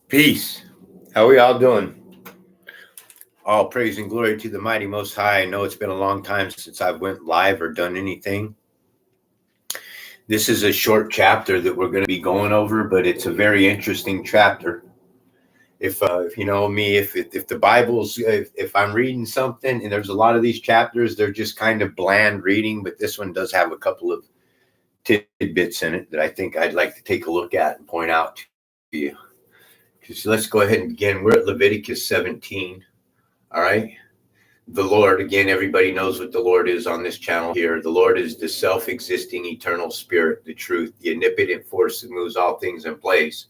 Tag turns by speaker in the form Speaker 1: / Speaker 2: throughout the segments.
Speaker 1: Peace. How we all doing? All praise and glory to the mighty Most High. I know it's been a long time since I went live or done anything. This is a short chapter that we're going to be going over, but it's a very interesting chapter. If you know me, if the Bible's if I'm reading something and there's a lot of these chapters, they're just kind of bland reading, but this one does have a couple of tidbits in it that I think I'd like to take a look at and point out to you. So let's go ahead and begin. We're at Leviticus 17. All right. The Lord, again, everybody knows what the Lord is on this channel here. The Lord is the self-existing eternal spirit, the truth, the omnipotent force that moves all things in place.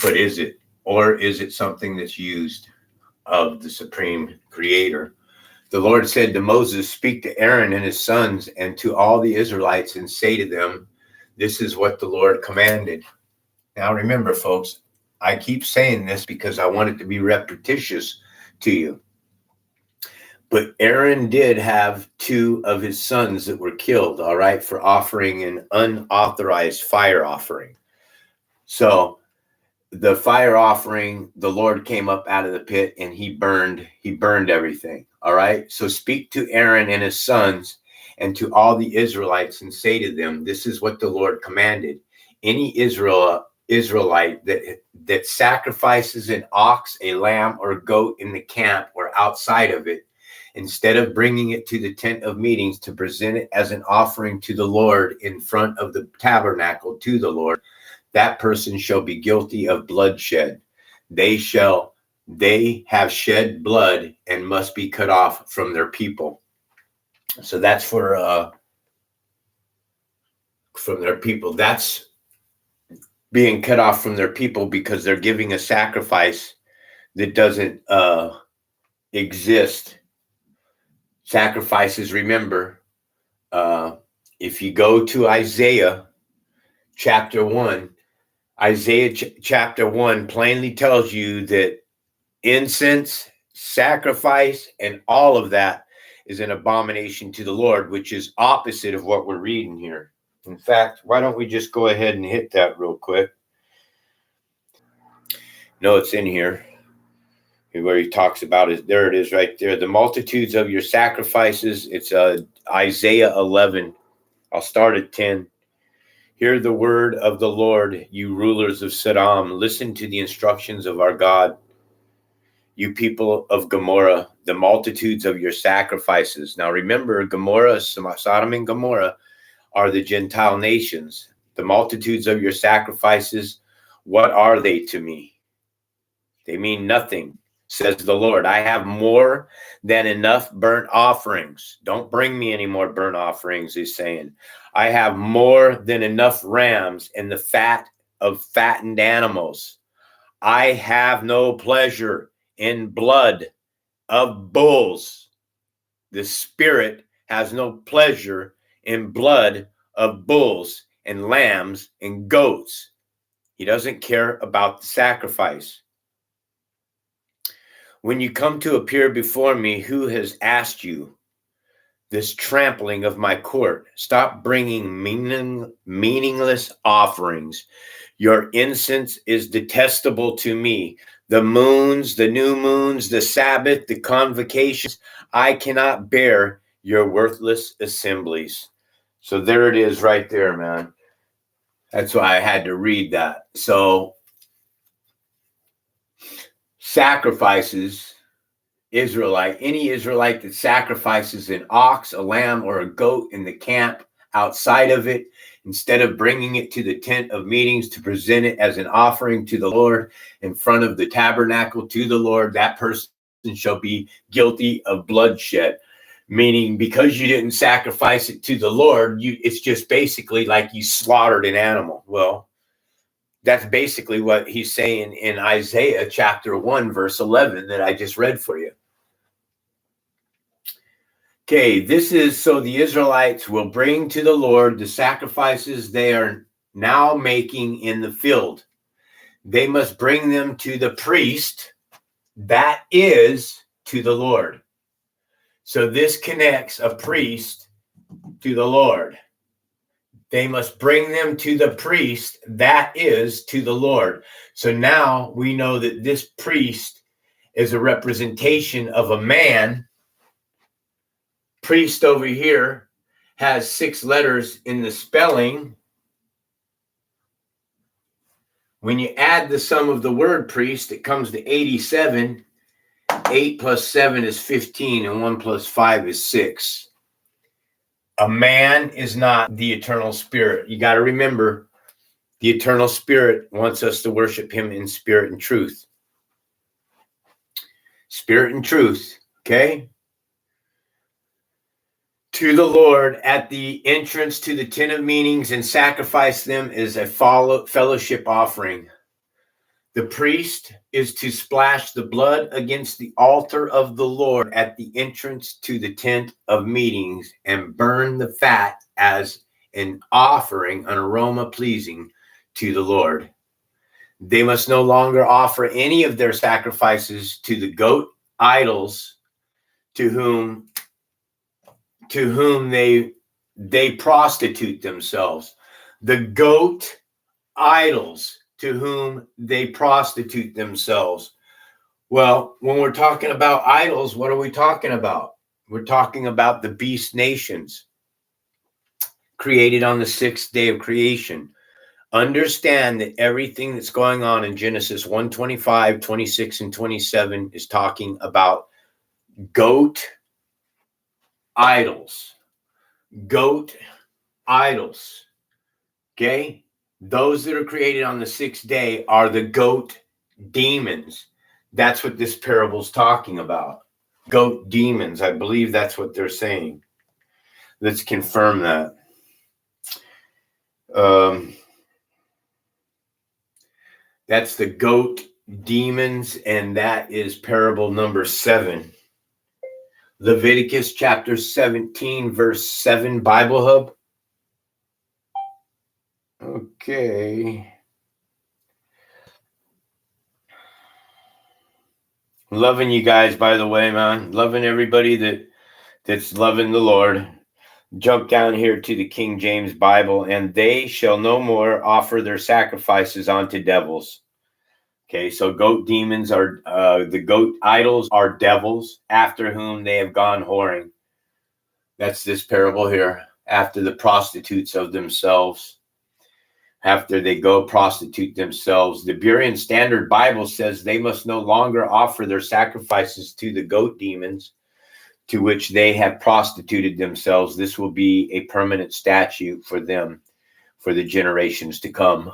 Speaker 1: But is it? Or is it something that's used of the supreme creator? The Lord said to Moses, speak to Aaron and his sons and to all the Israelites and say to them, this is what the Lord commanded. Now remember, folks, I keep saying this because I want it to be repetitious to you. But Aaron did have two of his sons that were killed, all right, for offering an unauthorized fire offering. So the fire offering, the Lord came up out of the pit and he burned everything, all right? So speak to Aaron and his sons and to all the Israelites and say to them, this is what the Lord commanded. Any Israelite that sacrifices an ox, a lamb, or a goat in the camp or outside of it, instead of bringing it to the tent of meetings to present it as an offering to the Lord in front of the tabernacle to the Lord, that person shall be guilty of bloodshed. They have shed blood and must be cut off from their people. So that's from their people. That's being cut off from their people because they're giving a sacrifice that doesn't exist. Sacrifices, remember, if you go to Isaiah chapter 1, Isaiah chapter 1 plainly tells you that incense, sacrifice, and all of that is an abomination to the Lord, which is opposite of what we're reading here. In fact, why don't we just go ahead and hit that real quick? No, it's in here. Where he talks about it, there it is right there. The multitudes of your sacrifices. It's Isaiah 11. I'll start at 10. Hear the word of the Lord, you rulers of Sodom. Listen to the instructions of our God. You people of Gomorrah, the multitudes of your sacrifices. Now remember, Gomorrah, Sodom and Gomorrah are the Gentile nations. The multitudes of your sacrifices, what are they to me? They mean nothing, says the Lord. I have more than enough burnt offerings. Don't bring me any more burnt offerings, he's saying. I have more than enough rams and the fat of fattened animals. I have no pleasure in blood of bulls. The Spirit has no pleasure in blood of bulls and lambs and goats. He doesn't care about the sacrifice. When you come to appear before me, who has asked you this trampling of my court? Stop bringing meaningless offerings. Your incense is detestable to me. The moons, the new moons, the Sabbath, the convocations, I cannot bear your worthless assemblies. So there it is right there, man. That's why I had to read that. So sacrifices, any Israelite that sacrifices an ox, a lamb, or a goat in the camp outside of it, instead of bringing it to the tent of meetings to present it as an offering to the Lord in front of the tabernacle to the Lord, that person shall be guilty of bloodshed. Meaning, because you didn't sacrifice it to the Lord, it's just basically like you slaughtered an animal. Well, that's basically what he's saying in Isaiah chapter 1, verse 11 that I just read for you. Okay, this is so the Israelites will bring to the Lord the sacrifices they are now making in the field. They must bring them to the priest, that is to the Lord. So this connects a priest to the Lord. They must bring them to the priest, that is, to the Lord. So now we know that this priest is a representation of a man. Priest over here has 6 letters in the spelling. When you add the sum of the word priest, it comes to 87. 8 plus 7 is 15, and 1 plus 5 is 6. A man is not the eternal spirit. You got to remember, the eternal spirit wants us to worship him in spirit and truth. Spirit and truth, okay? To the Lord at the entrance to the tent of meetings and sacrifice them as a fellowship offering. The priest is to splash the blood against the altar of the Lord at the entrance to the tent of meetings and burn the fat as an offering, an aroma pleasing to the Lord. They must no longer offer any of their sacrifices to the goat idols to whom they prostitute themselves. The goat idols to whom they prostitute themselves. Well, when we're talking about idols, what are we talking about? We're talking about the beast nations created on the 6th day of creation. Understand that everything that's going on in Genesis 1:25, 26, and 27 is talking about goat idols. Goat idols. Okay? Those that are created on the 6th day are the goat demons. That's what this parable's talking about. Goat demons. I believe that's what they're saying. Let's confirm that. That's the goat demons, and that is parable number 7. Leviticus chapter 17, verse 7, Bible Hub. Okay. Loving you guys, by the way, man. Loving everybody that's loving the Lord. Jump down here to the King James Bible, and they shall no more offer their sacrifices unto devils. Okay, so goat demons are, the goat idols are devils after whom they have gone whoring. That's this parable here. After the prostitutes of themselves. After they go prostitute themselves. The Berean Standard Bible says they must no longer offer their sacrifices to the goat demons to which they have prostituted themselves. This will be a permanent statute for them for the generations to come.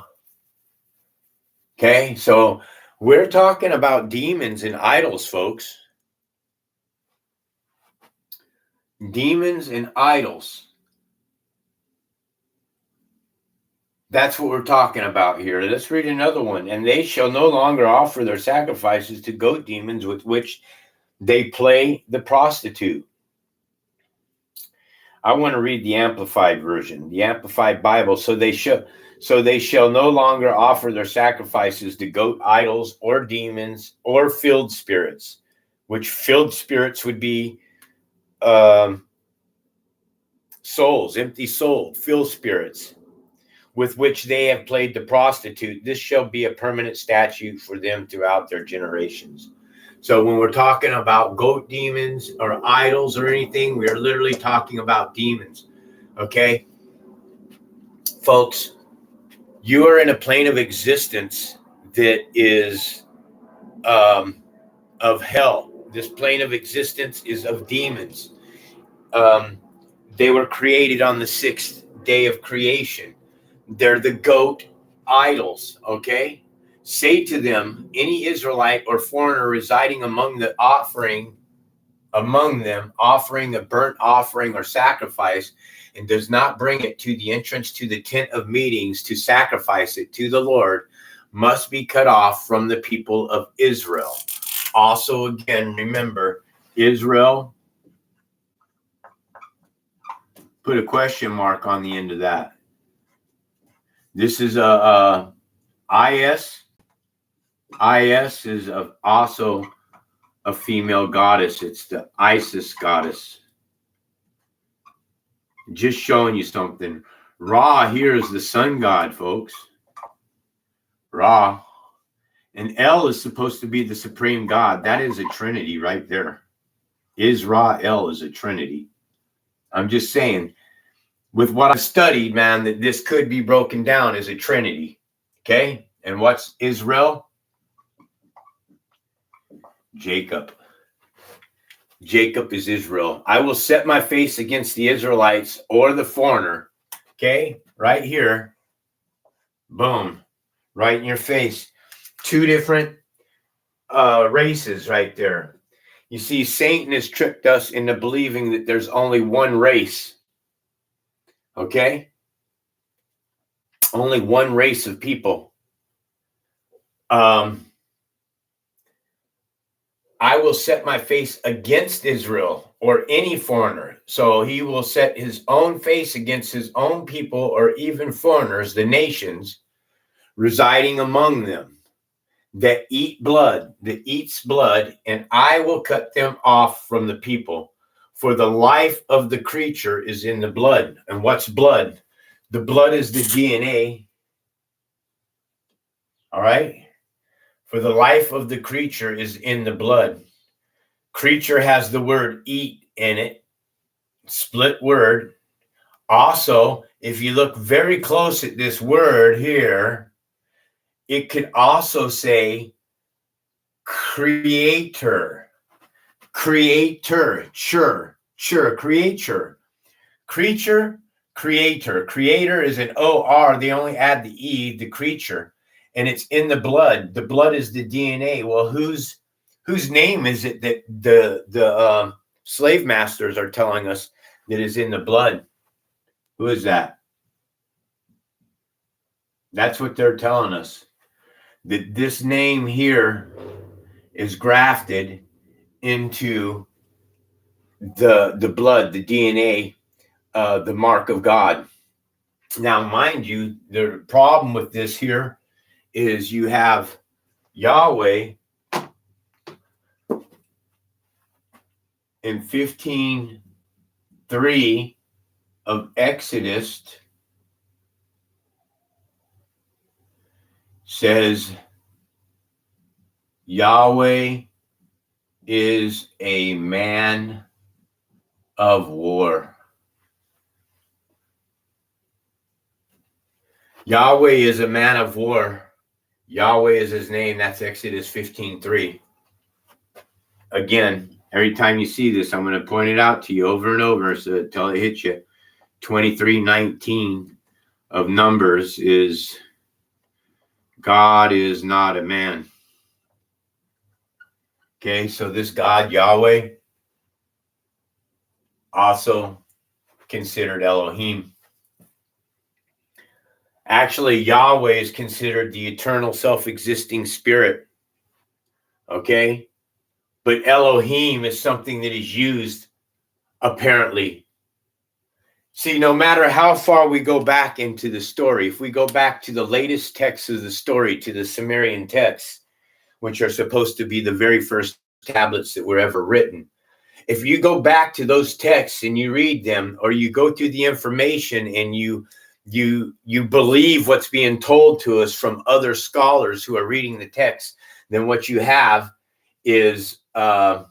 Speaker 1: Okay, so we're talking about demons and idols, folks. Demons and idols. That's what we're talking about here. Let's read another one. And they shall no longer offer their sacrifices to goat demons with which they play the prostitute. I want to read the Amplified version, the Amplified Bible. So they shall no longer offer their sacrifices to goat idols or demons or filled spirits, which filled spirits would be souls, empty soul, filled spirits, with which they have played the prostitute. This shall be a permanent statute for them throughout their generations. So when we're talking about goat demons or idols or anything, we are literally talking about demons. Okay? Folks, you are in a plane of existence that is of hell. This plane of existence is of demons. They were created on the 6th day of creation. They're the goat idols, okay? Say to them, any Israelite or foreigner residing among them, offering a burnt offering or sacrifice, and does not bring it to the entrance to the tent of meetings to sacrifice it to the Lord, must be cut off from the people of Israel. Also, again, remember, Israel, put a question mark on the end of that. This is a IS. IS is also a female goddess. It's the Isis goddess. Just showing you something. Ra here is the sun god, folks. Ra. And El is supposed to be the supreme God. That is a trinity right there. Israel is a trinity. I'm just saying, with what I've studied, man, that this could be broken down as a trinity. Okay? And what's Israel? Jacob. Jacob is Israel. I will set my face against the Israelites or the foreigner. Okay? Right here. Boom. Right in your face. Two different races right there. You see, Satan has tricked us into believing that there's only one race. Okay? Only one race of people. I will set my face against Israel or any foreigner. So he will set his own face against his own people or even foreigners, the nations residing among them that eat blood, that eats blood, and I will cut them off from the people. For the life of the creature is in the blood. And what's blood? The blood is the DNA. All right? For the life of the creature is in the blood. Creature has the word eat in it, split word. Also, if you look very close at this word here, it could also say creator, creator, creator, creature, creator. Creator is an O-R. They only add the E, the creature, and it's in the blood. The blood is the DNA. Well, whose name is it that the slave masters are telling us that is in the blood? Who is that? That's what they're telling us. That this name here is grafted into the blood, the DNA, the mark of God. Now, mind you, the problem with this here is you have Yahweh in 15:3 of Exodus says Yahweh is a man of war. Yahweh is a man of war. Yahweh is his name. That's Exodus 15:3. Again, every time you see this, I'm going to point it out to you over and over so until it hits you. 23:19 of Numbers is God is not a man. Okay, so this God, Yahweh, also considered Elohim. Actually, Yahweh is considered the eternal self-existing spirit. Okay? But Elohim is something that is used, apparently. See, no matter how far we go back into the story, if we go back to the latest texts of the story, to the Sumerian texts, which are supposed to be the very first tablets that were ever written, if you go back to those texts and you read them, or you go through the information and you believe what's being told to us from other scholars who are reading the text, then what you have is the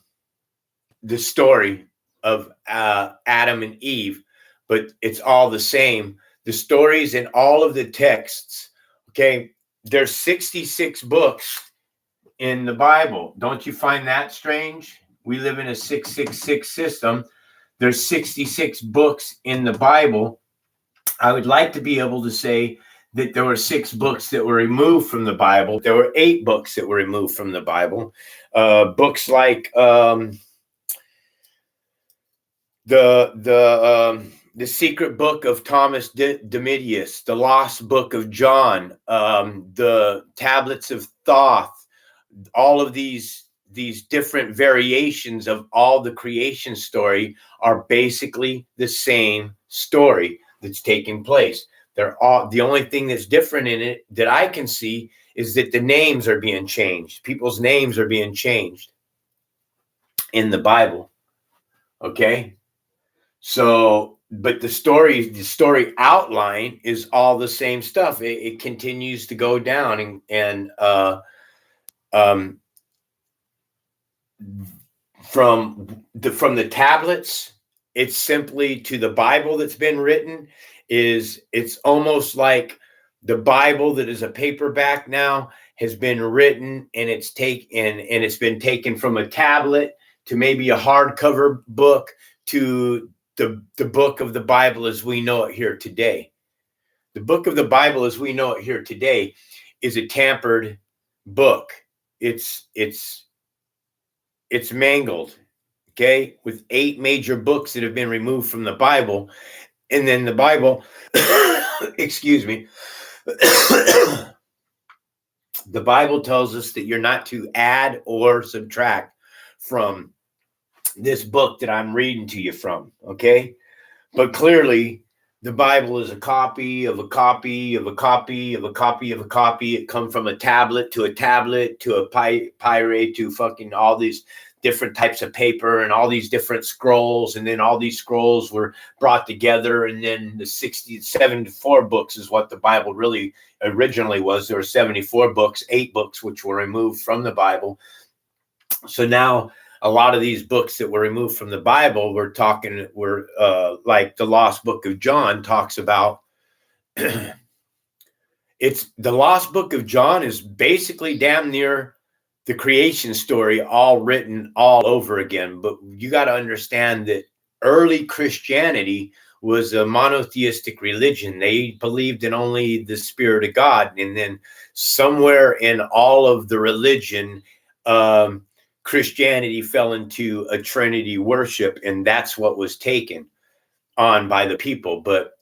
Speaker 1: story of Adam and Eve, but it's all the same. The stories in all of the texts, okay, there's 66 books in the Bible. Don't you find that strange? We live in a 666 system. There's 66 books in the Bible. I would like to be able to say that there were 6 books that were removed from the Bible. There were 8 books that were removed from the Bible. Books like the Secret Book of Thomas Didymus, the Lost Book of John, the Tablets of Thoth, all of these different variations of all the creation story are basically the same story that's taking place. They're all, the only thing that's different in it that I can see is that the names are being changed. People's names are being changed in the Bible. Okay? So but the story outline is all the same stuff. It continues to go down, and um, from the tablets, it's simply to the Bible that's been written. It's almost like the Bible that is a paperback now has been written, and it's been taken from a tablet to maybe a hardcover book to the book of the Bible as we know it here today. The book of the Bible as we know it here today is a tampered book. It's mangled, okay, with 8 major books that have been removed from the Bible. And then the Bible, excuse me, the Bible tells us that you're not to add or subtract from this book that I'm reading to you from, okay? But clearly, the Bible is a copy of a copy of a copy of a copy of a copy. It come from a tablet to a pirate to fucking all these different types of paper and all these different scrolls. And then all these scrolls were brought together. And then the 74 books is what the Bible really originally was. There were 74 books, 8 books, which were removed from the Bible. So now a lot of these books that were removed from the Bible, were like the Lost Book of John talks about. It's the Lost Book of John is basically damn near the creation story, all written all over again. But you got to understand that early Christianity was a monotheistic religion. They believed in only the Spirit of God. And then somewhere in all of the religion, Christianity fell into a Trinity worship, and that's what was taken on by the people. But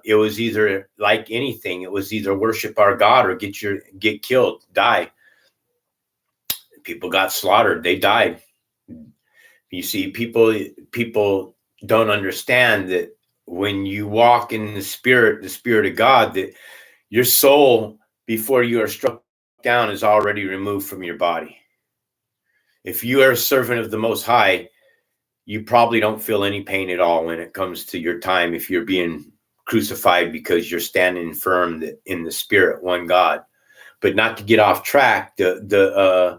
Speaker 1: it was either, like anything, it was either worship our God or get killed, die. People got slaughtered, they died. You see, people don't understand that when you walk in the Spirit of God, that your soul, before you are struck down, is already removed from your body. If you are a servant of the Most High, you probably don't feel any pain at all when it comes to your time if you're being crucified, because you're standing firm in the Spirit, one God. But not to get off track, the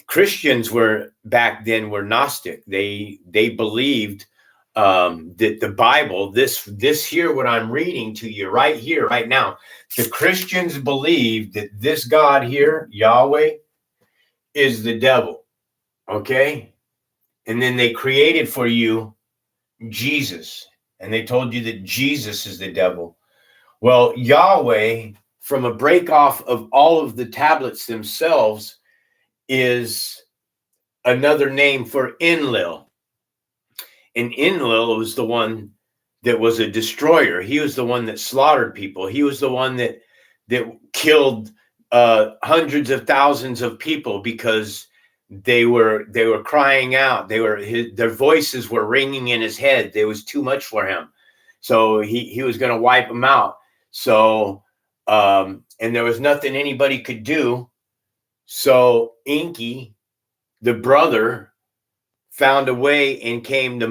Speaker 1: Christians back then were Gnostic. They believed that the Bible, this here, what I'm reading to you right here, right now, the Christians believed that this God here, Yahweh, is the devil. Okay? And then they created for you Jesus, and they told you that Jesus is the devil. Well, Yahweh, from a break off of all of the tablets themselves, is another name for Enlil. And Enlil was the one that was a destroyer. He was the one that slaughtered people. He was the one that killed hundreds of thousands of people because they were crying out. Their voices were ringing in his head. There was too much for him, so he was going to wipe them out. So and there was nothing anybody could do. So Enki, the brother, found a way and came to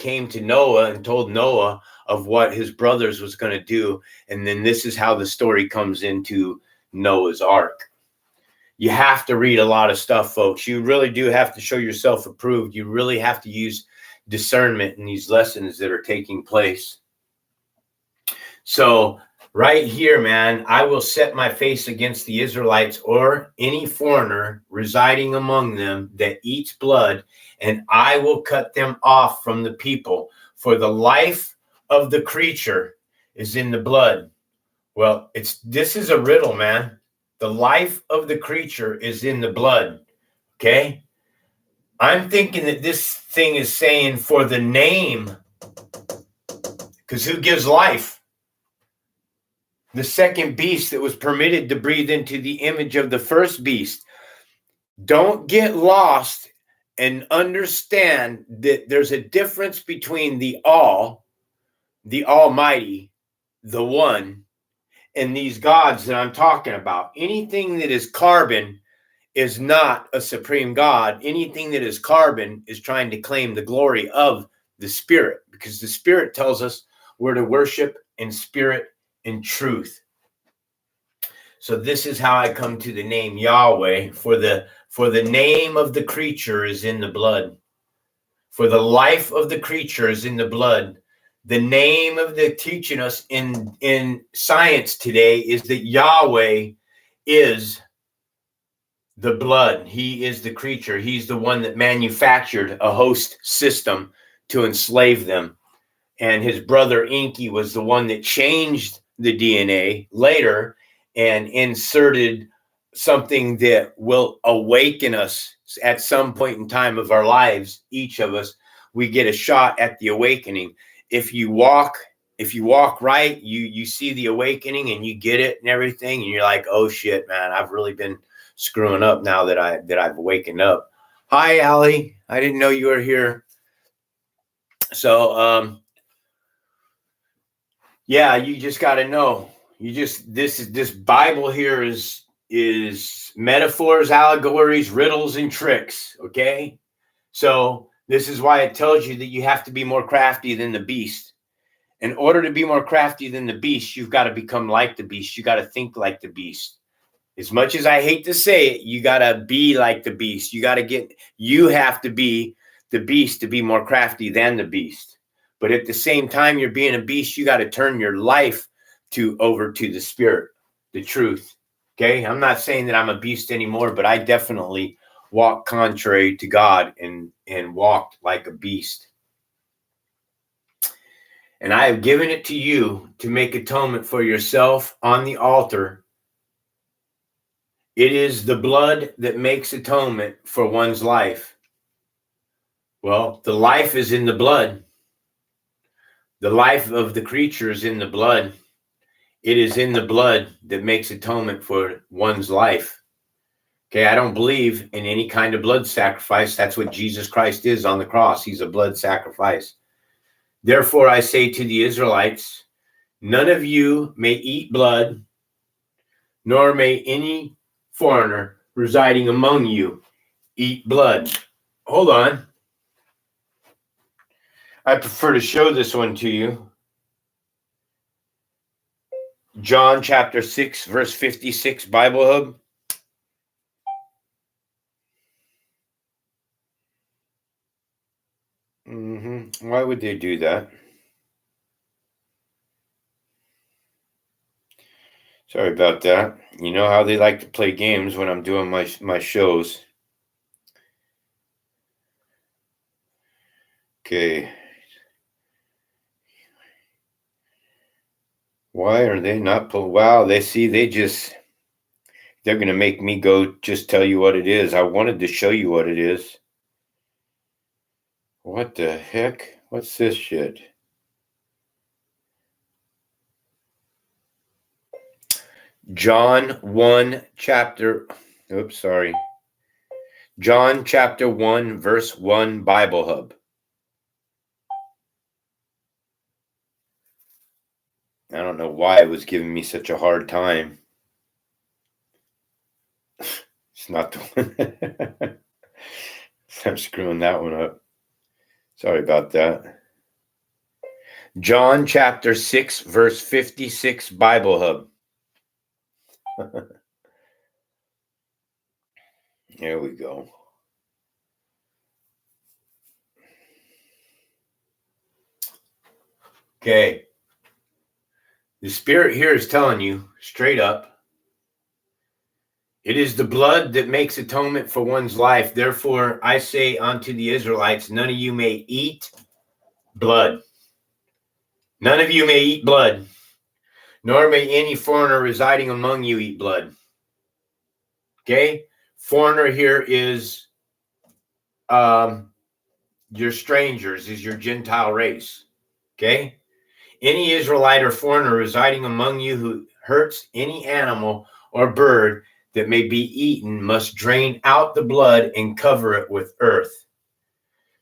Speaker 1: came to Noah and told Noah of what his brothers was going to do. And then this is how the story comes into Noah's Ark. You have to read a lot of stuff, folks. You really do have to show yourself approved. You really have to use discernment in these lessons that are taking place. So right here, man, I will set my face against the Israelites or any foreigner residing among them that eats blood, and I will cut them off from the people. For the life of the creature is in the blood. Well, this is a riddle, man. The life of the creature is in the blood. Okay? I'm thinking that this thing is saying for the name, because who gives life? The second beast that was permitted to breathe into the image of the first beast. Don't get lost and understand that there's a difference between the Almighty, the One, and these gods that I'm talking about. Anything that is carbon is not a supreme God. Anything that is carbon is trying to claim the glory of the Spirit, because the Spirit tells us we're to worship in spirit and truth. So this is how I come to the name Yahweh. For the name of the creature is in the blood. For the life of the creature is in the blood. The name of the teaching us in science today is that Yahweh is the blood. He is the creature. He's the one that manufactured a host system to enslave them. And his brother Inky was the one that changed the DNA later and inserted something that will awaken us at some point in time of our lives. Each of us, we get a shot at the awakening. If you walk right, you see the awakening and you get it and everything, and you're like, oh shit, man, I've really been screwing up now that I've wakened up. Hi, Allie. I didn't know you were here. So yeah, you just got to know. This Bible here is metaphors, allegories, riddles, and tricks. Okay, so this is why it tells you that you have to be more crafty than the beast. In order to be more crafty than the beast, you've got to become like the beast. You got to think like the beast. As much as I hate to say it, you got to be like the beast. You have to be the beast to be more crafty than the beast. But at the same time, you're being a beast, you got to turn your life over to the Spirit, the truth. Okay. I'm not saying that I'm a beast anymore, but I definitely walked contrary to God and walked like a beast. And I have given it to you to make atonement for yourself on the altar. It is the blood that makes atonement for one's life. Well, the life is in the blood. The life of the creature is in the blood. It is in the blood that makes atonement for one's life. Okay, I don't believe in any kind of blood sacrifice. That's what Jesus Christ is on the cross. He's a blood sacrifice. Therefore, I say to the Israelites, none of you may eat blood, nor may any foreigner residing among you eat blood. Hold on. I prefer to show this one to you. John chapter 6, verse 56, Bible Hub. Why would they do that? Sorry about that. You know how they like to play games when I'm doing my shows. Okay. Why are they not wow, they're going to make me go just tell you what it is. I wanted to show you what it is. What the heck? What's this shit? John chapter 1, verse 1, Bible Hub. I don't know why it was giving me such a hard time. It's not the one. I'm screwing that one up. Sorry about that. John chapter 6, verse 56, Bible Hub. There we go. Okay. The Spirit here is telling you straight up, it is the blood that makes atonement for one's life. Therefore, I say unto the Israelites, none of you may eat blood. None of you may eat blood, nor may any foreigner residing among you eat blood. Okay? Foreigner here is your strangers, is your Gentile race. Okay? Any Israelite or foreigner residing among you who hurts any animal or bird that may be eaten must drain out the blood and cover it with earth.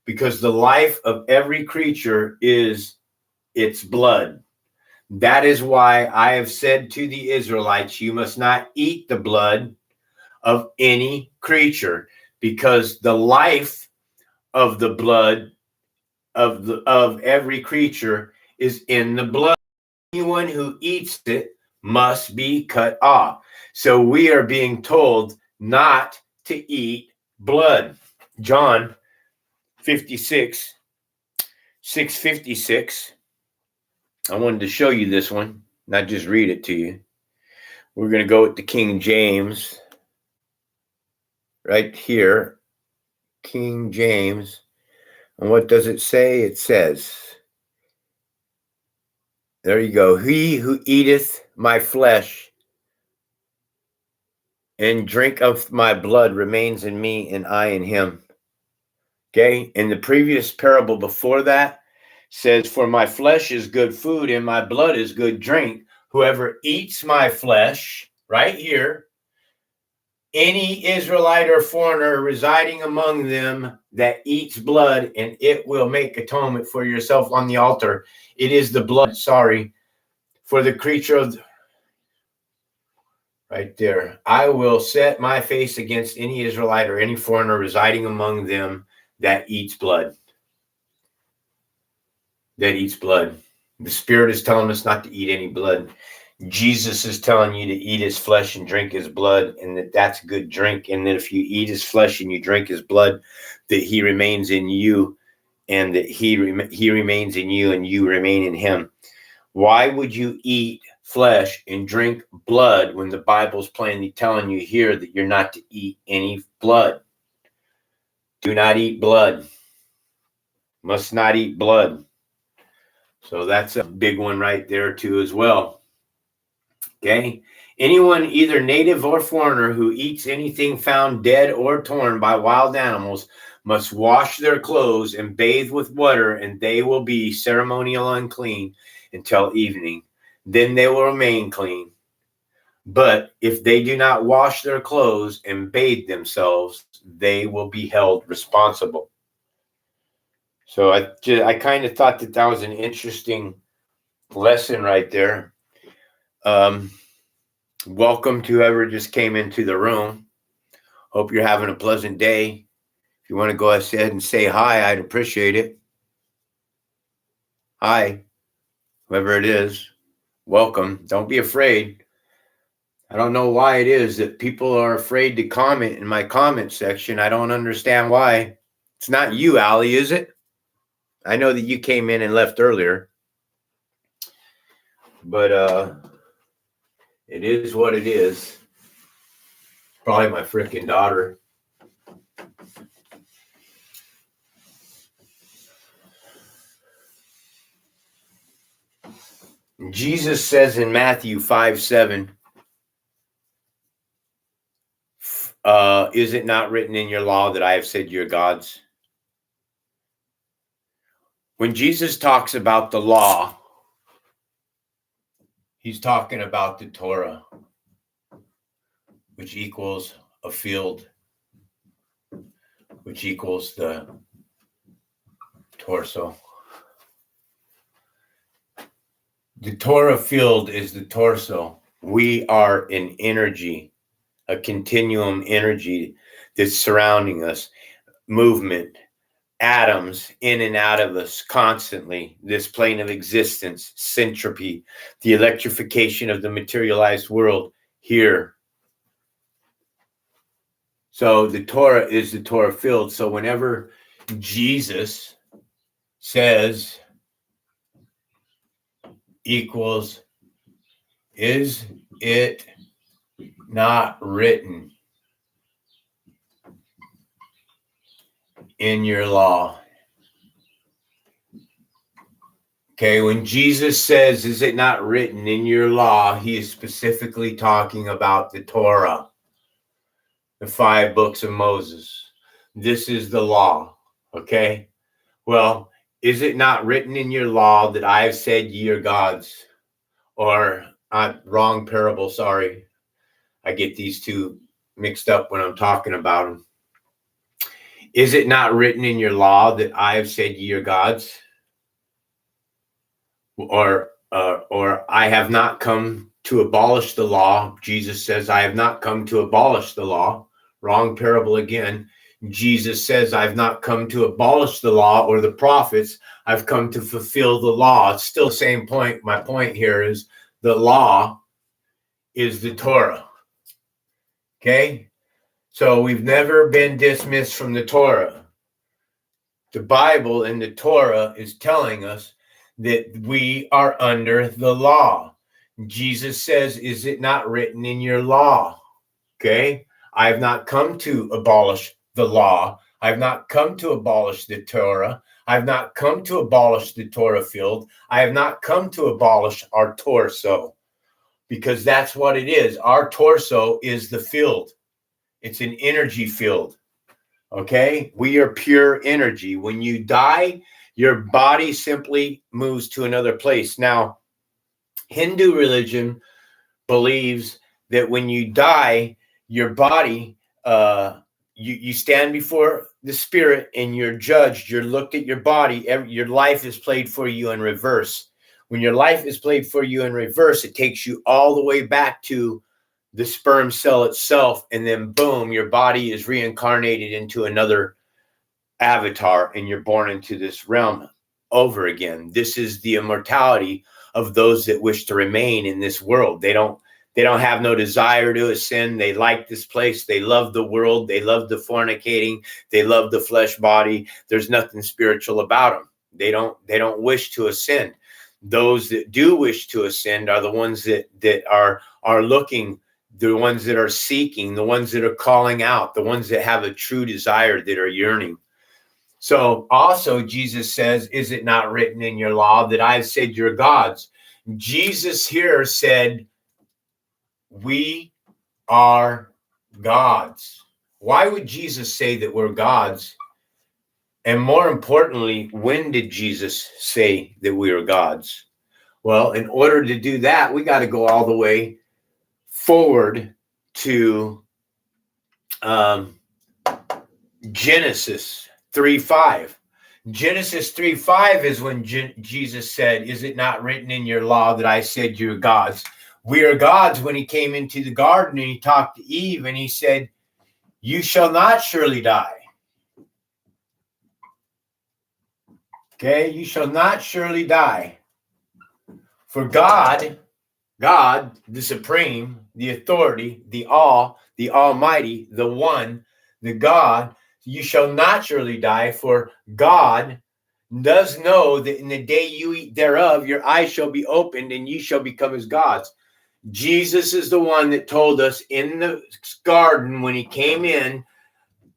Speaker 1: Because the life of every creature is its blood. That is why I have said to the Israelites, you must not eat the blood of any creature, because the life of the blood of every creature is in the blood. Anyone who eats it must be cut off. So we are being told not to eat blood. John 56, 656. I wanted to show you this one, not just read it to you. We're going to go with the King James right here. King James. And what does it say? It says, there you go. He who eateth my flesh and drink of my blood remains in me and I in him. Okay. In the previous parable before that says, for my flesh is good food and my blood is good drink. Whoever eats my flesh, right here, any Israelite or foreigner residing among them that eats blood, and it will make atonement for yourself on the altar. It is the blood, for the creature of right there. I will set my face against any Israelite or any foreigner residing among them that eats blood. That eats blood. The Spirit is telling us not to eat any blood. Jesus is telling you to eat his flesh and drink his blood, and that's good drink. And that if you eat his flesh and you drink his blood, that he remains in you, and that he remains in you and you remain in him. Why would you eat flesh and drink blood when the Bible's plainly telling you here that you're not to eat any blood? Do not eat blood. Must not eat blood. So that's a big one right there too as well. Okay. Anyone, either native or foreigner, who eats anything found dead or torn by wild animals must wash their clothes and bathe with water, and they will be ceremonial unclean until evening. Then they will remain clean. But if they do not wash their clothes and bathe themselves, they will be held responsible. So I kind of thought that was an interesting lesson right there. Welcome to whoever just came into the room. Hope you're having a pleasant day. If you want to go ahead and say hi, I'd appreciate it. Hi, whoever it is. Welcome. Don't be afraid. I don't know why it is that people are afraid to comment in my comment section. I don't understand why. It's not you, Allie, is it? I know that you came in and left earlier. But it is what it is. Probably my freaking daughter. Jesus says in Matthew 5:7, is it not written in your law that I have said you're gods? When Jesus talks about the law, he's talking about the Torah, which equals a field, which equals the torso. The Torah field is the torso. We are an energy, a continuum energy that's surrounding us, movement, atoms in and out of us constantly, this plane of existence, centropy, the electrification of the materialized world here. So the Torah is the Torah field. So whenever Jesus says equals, is it not written in your law? Okay, when Jesus says, is it not written in your law, he is specifically talking about the Torah, the 5 books of Moses. This is the law, okay? Well, is it not written in your law that I have said ye are gods? Or, wrong parable, sorry. I get these two mixed up when I'm talking about them. Is it not written in your law that I have said ye are gods? Or I have not come to abolish the law. Jesus says, I have not come to abolish the law. Wrong parable again. Jesus says, I've not come to abolish the law or the prophets. I've come to fulfill the law. It's still the same point. My point here is the law is the Torah. Okay? So we've never been dismissed from the Torah. The Bible and the Torah is telling us that we are under the law. Jesus says, is it not written in your law? Okay? I have not come to abolish the law. I've not come to abolish the Torah. I've not come to abolish the Torah field. I have not come to abolish our torso, because that's what it is. Our torso is the field. It's an energy field. Okay? We are pure energy. When you die, your body simply moves to another place. Now, Hindu religion believes that when you die, your body, you stand before the spirit and you're judged. You're looked at your body. Your life is played for you in reverse. When your life is played for you in reverse, it takes you all the way back to the sperm cell itself. And then boom, your body is reincarnated into another avatar and you're born into this realm over again. This is the immortality of those that wish to remain in this world. They don't have no desire to ascend. They like this place. They love the world. They love the fornicating. They love the flesh body. There's nothing spiritual about them. They don't wish to ascend. Those that do wish to ascend are the ones that are looking, the ones that are seeking, the ones that are calling out, the ones that have a true desire, that are yearning. So also Jesus says, is it not written in your law that I've said you're gods? Jesus here said, we are gods. Why would Jesus say that we're gods? And more importantly, when did Jesus say that we are gods? Well, in order to do that, we got to go all the way forward to Genesis 3:5. Genesis 3:5 is when Jesus said, is it not written in your law that I said you're gods? We are gods when he came into the garden and he talked to Eve and he said, you shall not surely die. Okay, you shall not surely die. For God, the supreme, the authority, the all, the almighty, the one, the God, you shall not surely die, for God does know that in the day you eat thereof, your eyes shall be opened and ye shall become as gods. Jesus is the one that told us in the garden when he came in,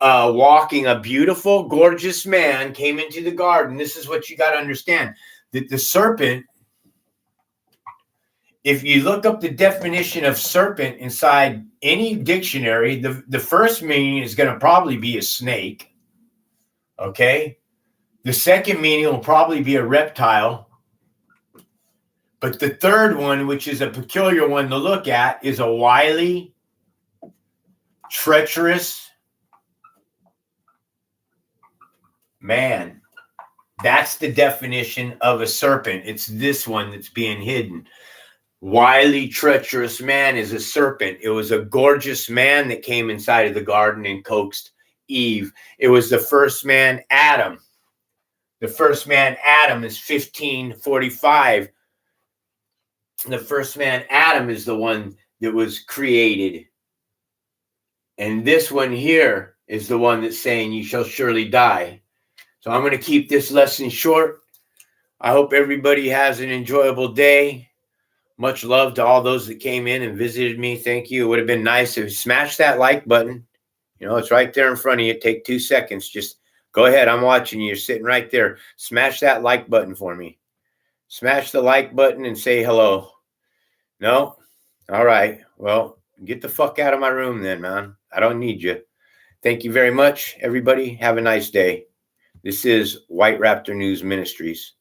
Speaker 1: walking, a beautiful, gorgeous man came into the garden. This is what you got to understand, that the serpent, if you look up the definition of serpent inside any dictionary, the first meaning is going to probably be a snake. Okay. The second meaning will probably be a reptile. But the third one, which is a peculiar one to look at, is a wily, treacherous man. That's the definition of a serpent. It's this one that's being hidden. Wily, treacherous man is a serpent. It was a gorgeous man that came inside of the garden and coaxed Eve. It was the first man, Adam. The first man, Adam, is 1545. The first man, Adam, is the one that was created. And this one here is the one that's saying, you shall surely die. So I'm going to keep this lesson short. I hope everybody has an enjoyable day. Much love to all those that came in and visited me. Thank you. It would have been nice if you smash that like button. You know, it's right there in front of you. Take 2 seconds. Just go ahead. I'm watching you. You're sitting right there. Smash that like button for me. Smash the like button and say hello. No? All right. Well, get the fuck out of my room then, man. I don't need you. Thank you very much, everybody. Have a nice day. This is White Raptor News Ministries.